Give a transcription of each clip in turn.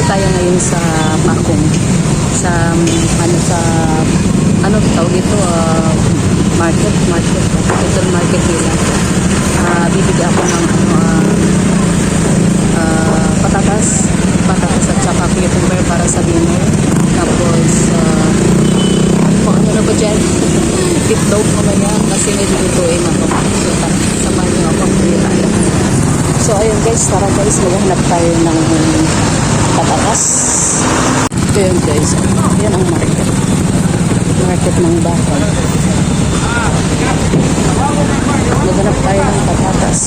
tayo ngayon sa Pakong. Sa ano tawag ito, market. Capital market nila. Bibigyan ako ng patatas at saka cucumber para sa dinner. Tapos ano na ba dyan? Itlog mamaya kasi nilulutuin ako. So samahan niyo ako tayo. So ayun guys, tara guys, maghanap tayo ng patatas. Ayun guys, yan ang market ng bakal. Maghanap tayo ng patatas.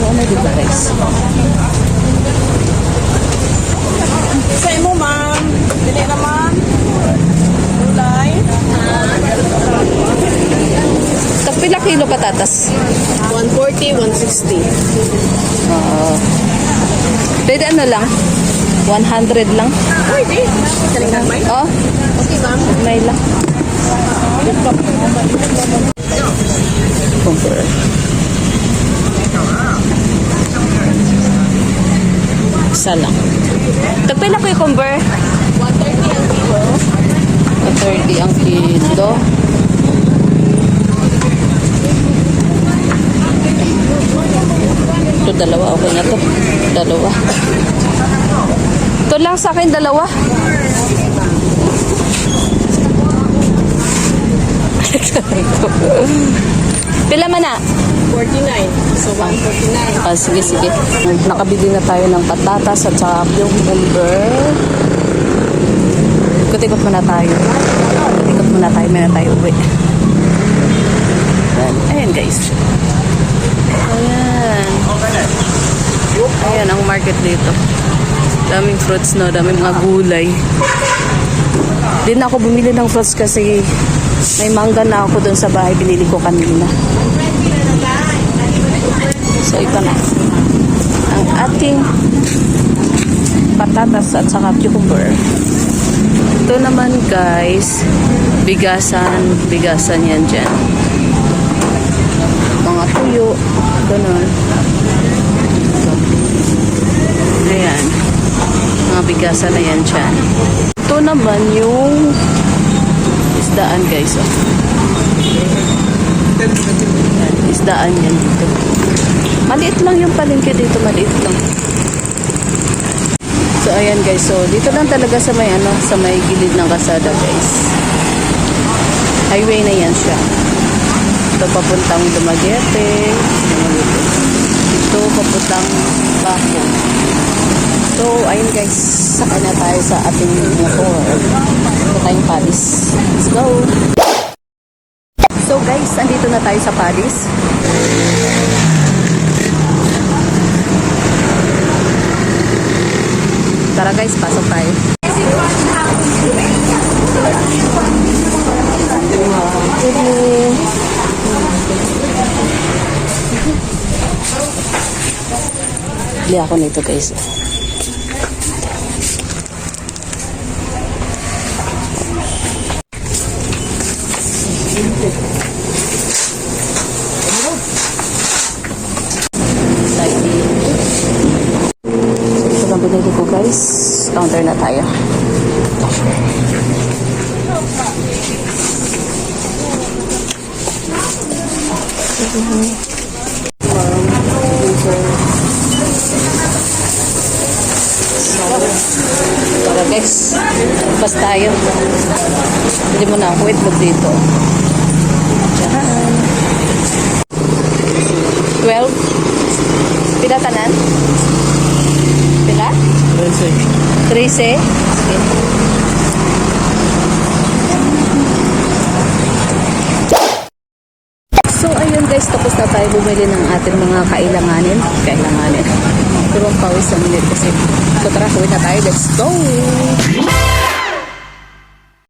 Ano diba guys? Say mo, ma'am. Dili naman. Gulay. Pila kilo patatas? 140, 160. Pwede ano lang? 100 lang? Pwede. Kalingan may? Oh, Okay, ma'am. may lang. Compare. Isa lang. Pila cucumber? 130 ang kilo. 30 ang kilo. Ito dalawa, okay na to. Dalawa. Ito lang sa akin, dalawa. Pila man na? 49. So, 149. Sige. Nakabili na tayo ng patatas at saka cucumber. Ikot-ikot muna tayo. May na tayo uwi. Ayan guys. Ayan ang market dito. Daming fruits, no? Daming mga gulay. Di na ako bumili ng fruits kasi may mangga na ako doon sa bahay. Binili ko kanina. So ito na ang ating patatas at saka cucumber. Ito naman guys, bigasan yan dyan. Mga tuyo, ganun. Ayan, mga bigasan na yan dyan. Ito naman yung isdaan guys. Oh. Ayan, isdaan yan dito. Maliit lang yung palengke dito, maliit lang. So ayan guys, so dito lang talaga sa may gilid ng kalsada guys. Highway na yan siya. Ito papuntang Dumaguete. Ito papuntang Bakong. So ayun guys, sakay na tayo sa ating motor. Ito tayong Palis. Let's go! So guys, andito na tayo sa Palis. Tara guys, pasok tayo. Bili ako nito guys. Binili ko guys, counter na tayo. Tara guys, basta tayo. Hindi mo na ako itlog dito. 12. Pila tanan? Pila? 13. Sige. So ayun guys, tapos na tayo bumili ng ating mga kailanganin. Pero ang pawis ang minute kasi. So tara, huwi na tayo. Let's go!